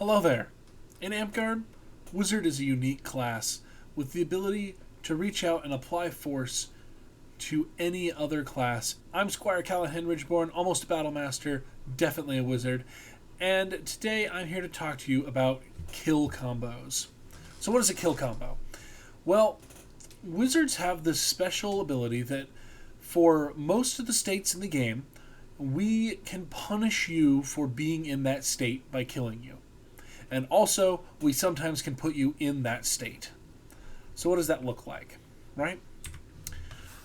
Hello there. In Amtgard, Wizard is a unique class with the ability to reach out and apply force to any other class. I'm Squire Callahan Ridgeborn, almost a Battlemaster, definitely a wizard, and today I'm here to talk to you about kill combos. So what is a kill combo? Well, wizards have this special ability that for most of the states in the game, we can punish you for being in that state by killing you. And also, we sometimes can put you in that state. So what does that look like, right?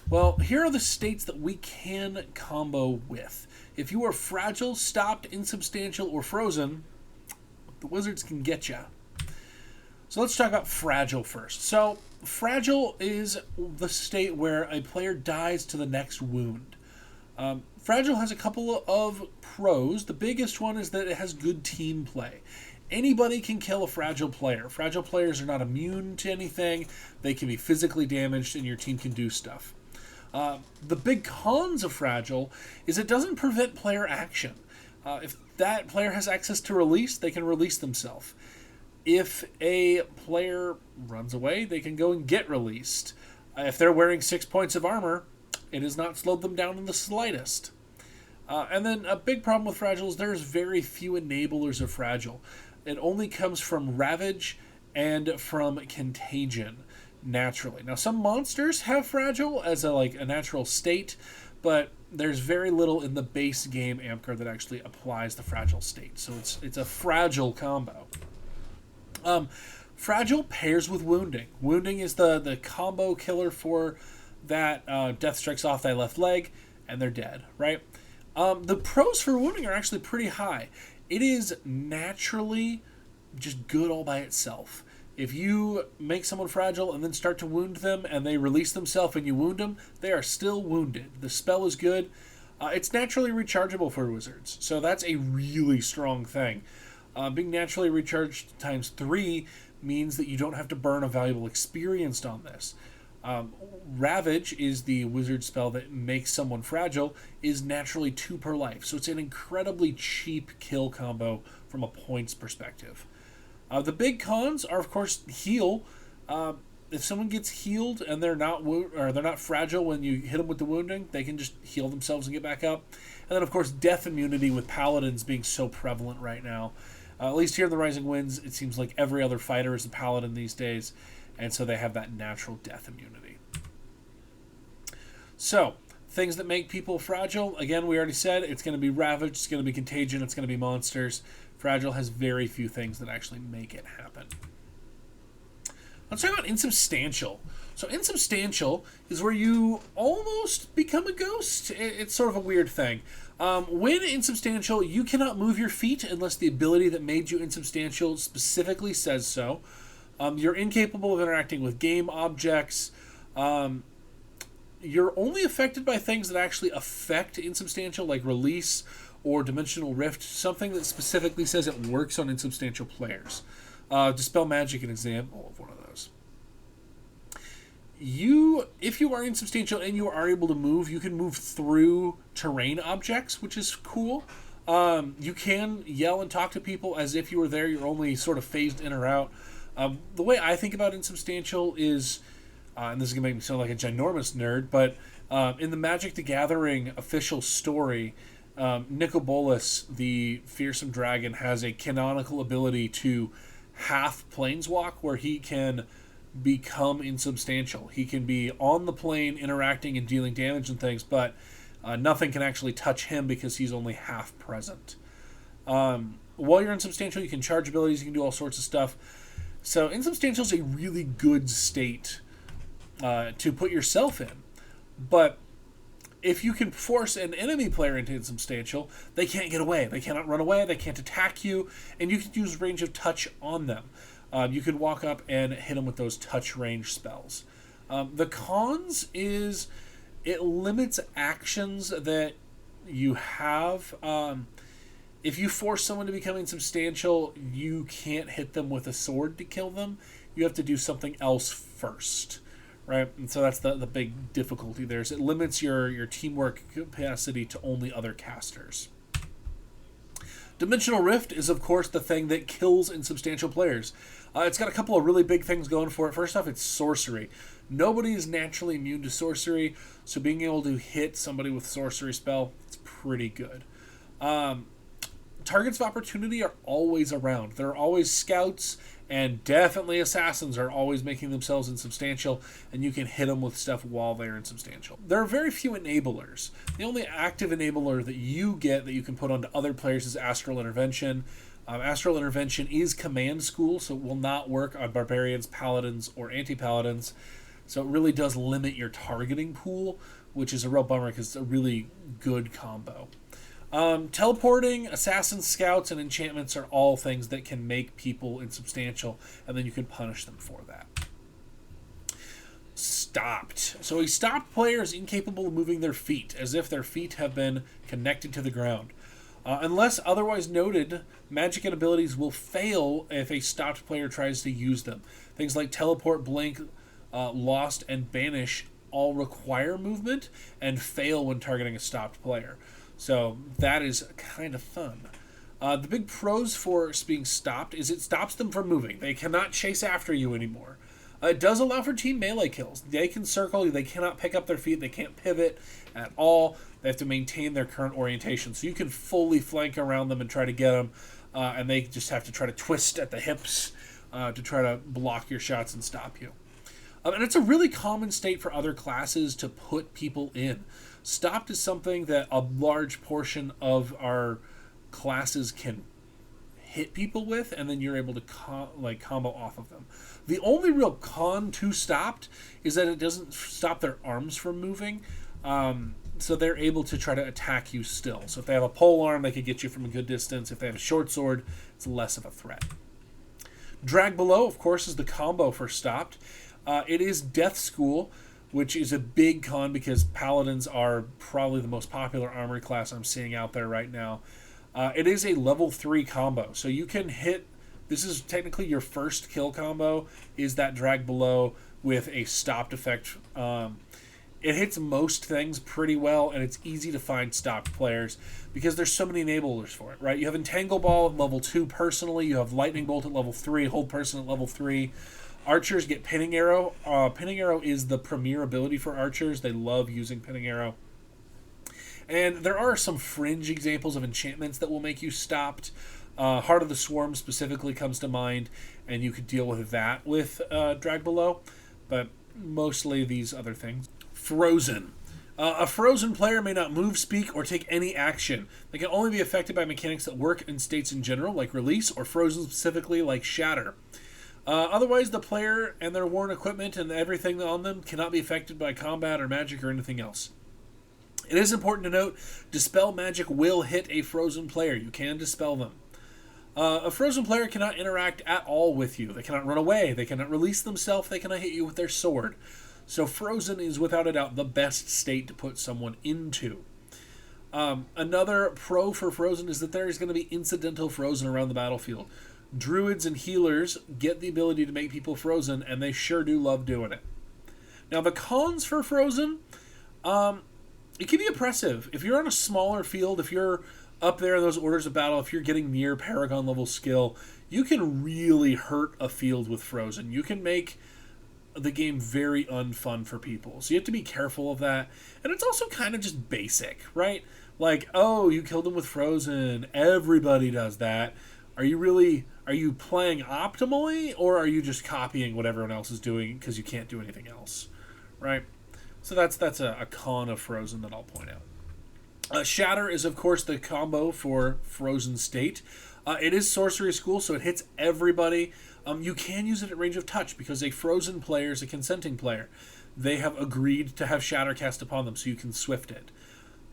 Well, here are the states that we can combo with. If you are fragile, stopped, insubstantial, or frozen, the wizards can get you. So let's talk about fragile first. So fragile is the state where a player dies to the next wound. Fragile has a couple of pros. The biggest one is that it has good team play. Anybody can kill a fragile player. Fragile players are not immune to anything. They can be physically damaged and your team can do stuff. The big cons of fragile is it doesn't prevent player action. If that player has access to release, they can release themselves. If a player runs away, they can go and get released. If they're wearing 6 points of armor, it has not slowed them down in the slightest. And then a big problem with fragile is there's very few enablers of fragile. It only comes from ravage and from contagion naturally. Now some monsters have fragile as a natural state, but there's very little in the base game Amtgard that actually applies the fragile state. So it's a fragile combo. Fragile pairs with wounding. Wounding is the combo killer for that. Death strikes off thy left leg and they're dead, right? The pros for wounding are actually pretty high. It is naturally just good all by itself. If you make someone fragile and then start to wound them and they release themselves and you wound them, they are still wounded. The spell is good. It's naturally rechargeable for wizards, so that's a really strong thing. Being naturally recharged times 3 means that you don't have to burn a valuable experience on this. Ravage is the wizard spell that makes someone fragile, is naturally 2 per life. So it's an incredibly cheap kill combo from a points perspective. The big cons are, of course, heal. If someone gets healed and they're not fragile when you hit them with the wounding, they can just heal themselves and get back up. And then, of course, death immunity with paladins being so prevalent right now. At least here in the Rising Winds, it seems like every other fighter is a paladin these days. And so they have that natural death immunity. So, things that make people fragile, again, we already said, it's going to be ravage, it's going to be contagion, it's going to be monsters. Fragile has very few things that actually make it happen. Let's talk about insubstantial. So insubstantial is where you almost become a ghost. It's sort of a weird thing. When insubstantial, you cannot move your feet unless the ability that made you insubstantial specifically says so. You're incapable of interacting with game objects. You're only affected by things that actually affect insubstantial, like release or dimensional rift, something that specifically says it works on insubstantial players. Dispel magic, an example of one of those. If you are insubstantial and you are able to move, you can move through terrain objects, which is cool. You can yell and talk to people as if you were there. You're only sort of phased in or out. The way I think about insubstantial is, and this is going to make me sound like a ginormous nerd, but in the Magic the Gathering official story, Nicobolus, the fearsome dragon, has a canonical ability to half planeswalk where he can become insubstantial. He can be on the plane interacting and dealing damage and things, but nothing can actually touch him because he's only half present. While you're insubstantial, you can charge abilities, you can do all sorts of stuff. So insubstantial is a really good state to put yourself in. But if you can force an enemy player into insubstantial, they can't get away. They cannot run away. They can't attack you. And you can use range of touch on them. You can walk up and hit them with those touch range spells. The cons is it limits actions that you have. If you force someone to become insubstantial, you can't hit them with a sword to kill them. You have to do something else first. Right, and so that's the big difficulty there. Is it limits your teamwork capacity to only other casters. Dimensional Rift is, of course, the thing that kills insubstantial players. It's got a couple of really big things going for it. First off, it's sorcery. Nobody is naturally immune to sorcery, so being able to hit somebody with sorcery spell, it's pretty good. Targets of opportunity are always around. There are always scouts, and definitely assassins are always making themselves insubstantial, and you can hit them with stuff while they're insubstantial. There are very few enablers. The only active enabler that you get that you can put onto other players is Astral Intervention. Astral Intervention is command school, so it will not work on barbarians, paladins, or anti-paladins. So it really does limit your targeting pool, which is a real bummer because it's a really good combo. Teleporting, assassins, scouts, and enchantments are all things that can make people insubstantial, and then you can punish them for that. Stopped. So a stopped player is incapable of moving their feet, as if their feet have been connected to the ground. Unless otherwise noted, magic and abilities will fail if a stopped player tries to use them. Things like teleport, blink, lost, and banish all require movement and fail when targeting a stopped player. So that is kind of fun. The big pros for being stopped is it stops them from moving. They cannot chase after you anymore. It does allow for team melee kills. They can circle, they cannot pick up their feet, they can't pivot at all. They have to maintain their current orientation. So you can fully flank around them and try to get them, and they just have to try to twist at the hips to try to block your shots and stop you. And it's a really common state for other classes to put people in. Stopped is something that a large portion of our classes can hit people with, and then you're able to combo off of them. The only real con to stopped is that it doesn't stop their arms from moving, so they're able to try to attack you still. So if they have a pole arm, they could get you from a good distance. If they have a short sword, it's less of a threat. Drag Below, of course, is the combo for stopped. It is Death School, which is a big con because paladins are probably the most popular armory class I'm seeing out there right now. It is a level 3 combo, so you can hit. This is technically your first kill combo, is that Drag Below with a stopped effect. It hits most things pretty well, and it's easy to find stopped players because there's so many enablers for it, right? You have Entangle Ball at level 2 personally, you have Lightning Bolt at level 3, Hold Person at level 3. Archers get Pinning Arrow. Pinning Arrow is the premier ability for archers. They love using Pinning Arrow. And there are some fringe examples of enchantments that will make you stopped. Heart of the Swarm specifically comes to mind, and you could deal with that with Drag Below, but mostly these other things. Frozen. A frozen player may not move, speak, or take any action. They can only be affected by mechanics that work in states in general, like Release, or frozen specifically, like Shatter. Otherwise, the player and their worn equipment and everything on them cannot be affected by combat or magic or anything else. It is important to note, Dispel magic will hit a frozen player. You can dispel them. A frozen player cannot interact at all with you. They cannot run away. They cannot release themselves. They cannot hit you with their sword. So frozen is without a doubt the best state to put someone into. Another pro for frozen is that there is going to be incidental frozen around the battlefield. Druids and healers get the ability to make people frozen, and they sure do love doing it. Now, the cons for frozen, it can be oppressive. If you're on a smaller field, if you're up there in those orders of battle, if you're getting near Paragon level skill, you can really hurt a field with frozen. You can make the game very unfun for people. So you have to be careful of that. And it's also kind of just basic, right? Like, oh, you killed them with frozen. Everybody does that. Are you playing optimally, or are you just copying what everyone else is doing because you can't do anything else, right? So that's a con of frozen that I'll point out. Shatter is, of course, the combo for frozen state. It is sorcery school, so it hits everybody. You can use it at range of touch because a frozen player is a consenting player. They have agreed to have Shatter cast upon them, so you can swift it.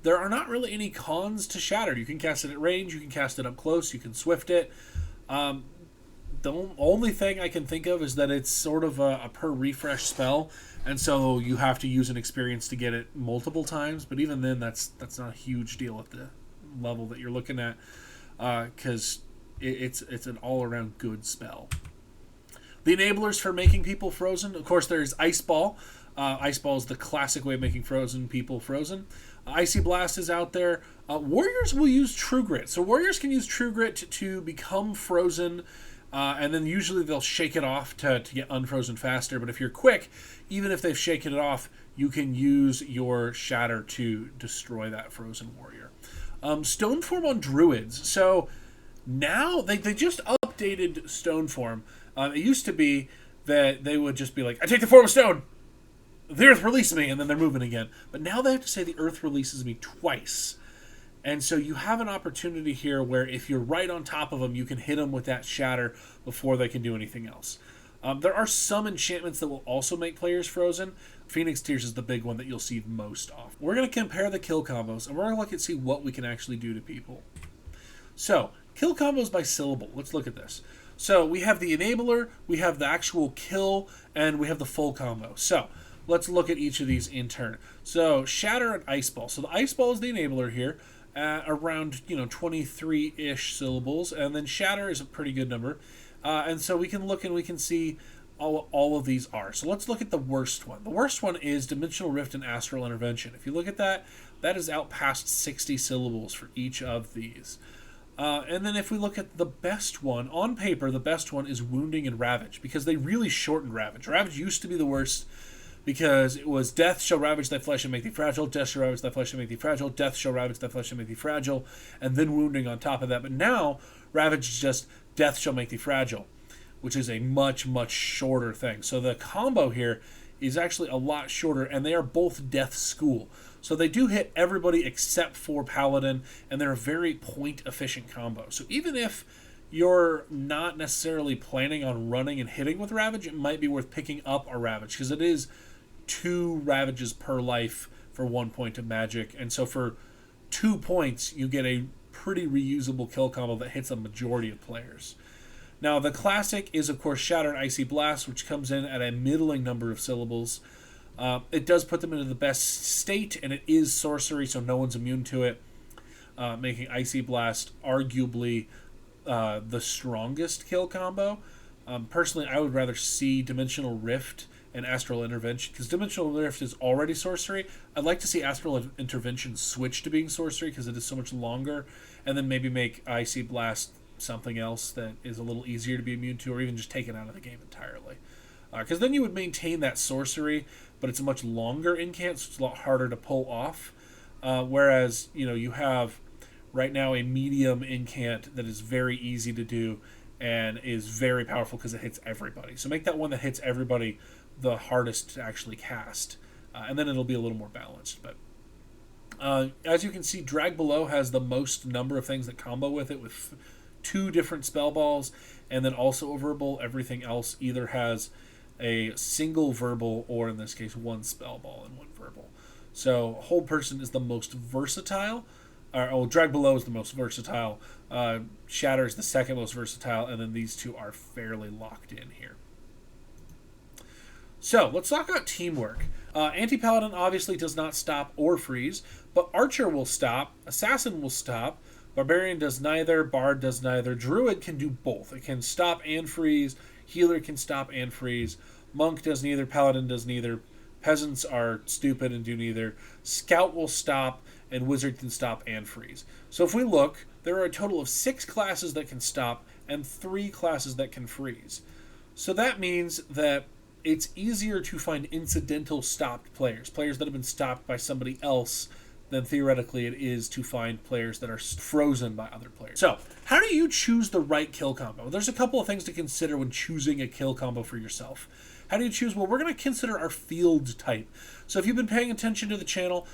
There are not really any cons to Shatter. You can cast it at range, you can cast it up close, you can swift it. The only thing I can think of is that it's sort of a per refresh spell, and so you have to use an experience to get it multiple times, but even then that's not a huge deal at the level that you're looking at, because it's an all-around good spell. The enablers for making people frozen, of course, there's Ice Ball. Ice Ball is the classic way of making frozen people frozen. Icy Blast is out there. Warriors will use True Grit. So Warriors can use True Grit to become frozen, and then usually they'll shake it off to get unfrozen faster. But if you're quick, even if they've shaken it off, you can use your Shatter to destroy that frozen warrior. Stone Form on Druids. So now they just updated Stone Form. It used to be that they would just be like, I take the form of stone, the earth releases me, and then they're moving again. But now they have to say the earth releases me twice. And so you have an opportunity here where if you're right on top of them, you can hit them with that Shatter before they can do anything else. There are some enchantments that will also make players frozen. Phoenix Tears is the big one that you'll see most often. We're going to compare the kill combos, and we're going to look and see what we can actually do to people. So, kill combos by syllable. Let's look at this. So, we have the enabler, we have the actual kill, and we have the full combo. So, let's look at each of these in turn. So, Shatter and Ice Ball. So, the Ice Ball is the enabler here, around 23-ish syllables, and then Shatter is a pretty good number. And so we can look and we can see all of these are. So let's look at the worst one. The worst one is Dimensional Rift and Astral Intervention. If you look at that, that is out past 60 syllables for each of these. And then if we look at the best one, on paper, the best one is Wounding and Ravage, because they really shortened Ravage. Ravage used to be the worst because it was Death shall ravage thy flesh and make thee fragile, Death shall ravage thy flesh and make thee fragile, Death shall ravage thy flesh and make thee fragile, and then Wounding on top of that. But now, Ravage is just Death shall make thee fragile, which is a much, much shorter thing. So the combo here is actually a lot shorter, and they are both Death School. So they do hit everybody except for Paladin, and they're a very point-efficient combo. So even if you're not necessarily planning on running and hitting with Ravage, it might be worth picking up a Ravage, because it is 2 Ravages per life for 1 point of magic. And so for 2 points, you get a pretty reusable kill combo that hits a majority of players. Now, the classic is, of course, Shatter and Icy Blast, which comes in at a middling number of syllables. It does put them into the best state, and it is sorcery, so no one's immune to it, making Icy Blast arguably the strongest kill combo. Personally, I would rather see Dimensional Rift and Astral Intervention, because Dimensional Rift is already sorcery. I'd like to see Astral Intervention switch to being sorcery, because it is so much longer, and then maybe make Icy Blast something else that is a little easier to be immune to, or even just take it out of the game entirely. Because then you would maintain that sorcery, but it's a much longer incant, so it's a lot harder to pull off. Whereas, you have right now a medium incant that is very easy to do and is very powerful because it hits everybody. So make that one that hits everybody the hardest to actually cast, and then it'll be a little more balanced. But as you can see, Drag Below has the most number of things that combo with it, with 2 different spell balls, and then also a verbal. Everything else either has a single verbal, or in this case, 1 spell ball and 1 verbal. So Hold Person is the most versatile. Drag Below is the most versatile. Shatter is the second most versatile, and then these 2 are fairly locked in here. So let's talk about teamwork. Anti-Paladin obviously does not stop or freeze, but Archer will stop, Assassin will stop, Barbarian does neither, Bard does neither, Druid can do both. It can stop and freeze, Healer can stop and freeze, Monk does neither, Paladin does neither, Peasants are stupid and do neither, Scout will stop, and Wizard can stop and freeze. So if we look, there are a total of 6 classes that can stop and 3 classes that can freeze. So that means that it's easier to find incidental stopped players that have been stopped by somebody else, than theoretically it is to find players that are frozen by other players. So, how do you choose the right kill combo? There's a couple of things to consider when choosing a kill combo for yourself. How do you choose? Well, we're going to consider our field type. So if you've been paying attention to the channel,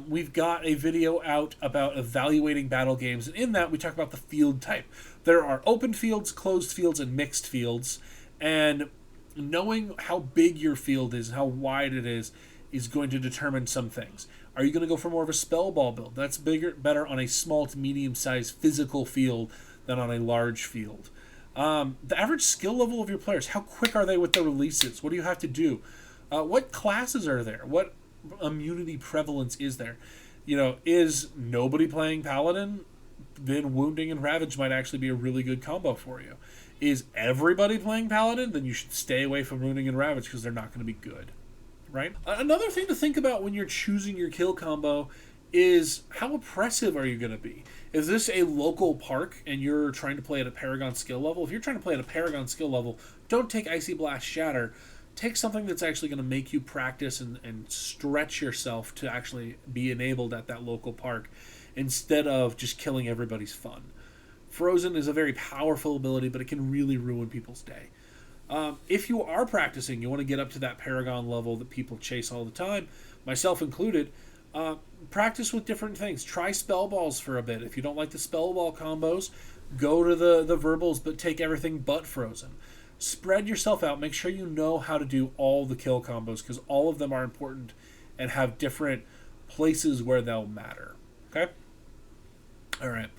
we've got a video out about evaluating battle games, and in that we talk about the field type. There are open fields, closed fields, and mixed fields, and knowing how big your field is and how wide it is going to determine some things. Are you going to go for more of a spell ball build? That's better on a small to medium-sized physical field than on a large field. The average skill level of your players, how quick are they with the releases? What do you have to do? What classes are there? What immunity prevalence is there? Is nobody playing Paladin? Then Wounding and Ravage might actually be a really good combo for you. Is everybody playing Paladin? Then you should stay away from Wounding and Ravage, because they're not going to be good. Right? Another thing to think about when you're choosing your kill combo is how oppressive are you going to be? Is this a local park and you're trying to play at a Paragon skill level? If you're trying to play at a Paragon skill level, don't take Icy Blast Shatter. Take something that's actually going to make you practice and stretch yourself to actually be enabled at that local park instead of just killing everybody's fun. Frozen is a very powerful ability, but it can really ruin people's day. If you are practicing, you want to get up to that Paragon level that people chase all the time, myself included, practice with different things. Try spell balls for a bit. If you don't like the spell ball combos, go to the verbals, but take everything but Frozen. Spread yourself out. Make sure you know how to do all the kill combos, because all of them are important and have different places where they'll matter. Okay? Alright.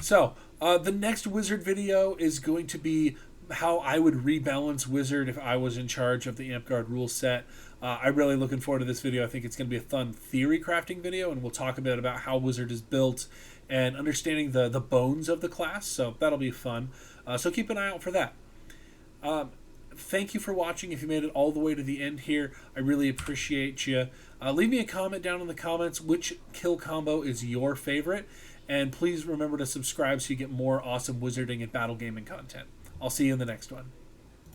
So, the next Wizard video is going to be how I would rebalance Wizard if I was in charge of the Amtgard rule set. I'm really looking forward to this video. I think it's going to be a fun theory crafting video, and we'll talk a bit about how Wizard is built and understanding the bones of the class, so that'll be fun. So keep an eye out for that. Thank you for watching. If you made it all the way to the end here, I really appreciate you. Leave me a comment down in the comments which kill combo is your favorite, and please remember to subscribe so you get more awesome wizarding and battle gaming content. I'll see you in the next one.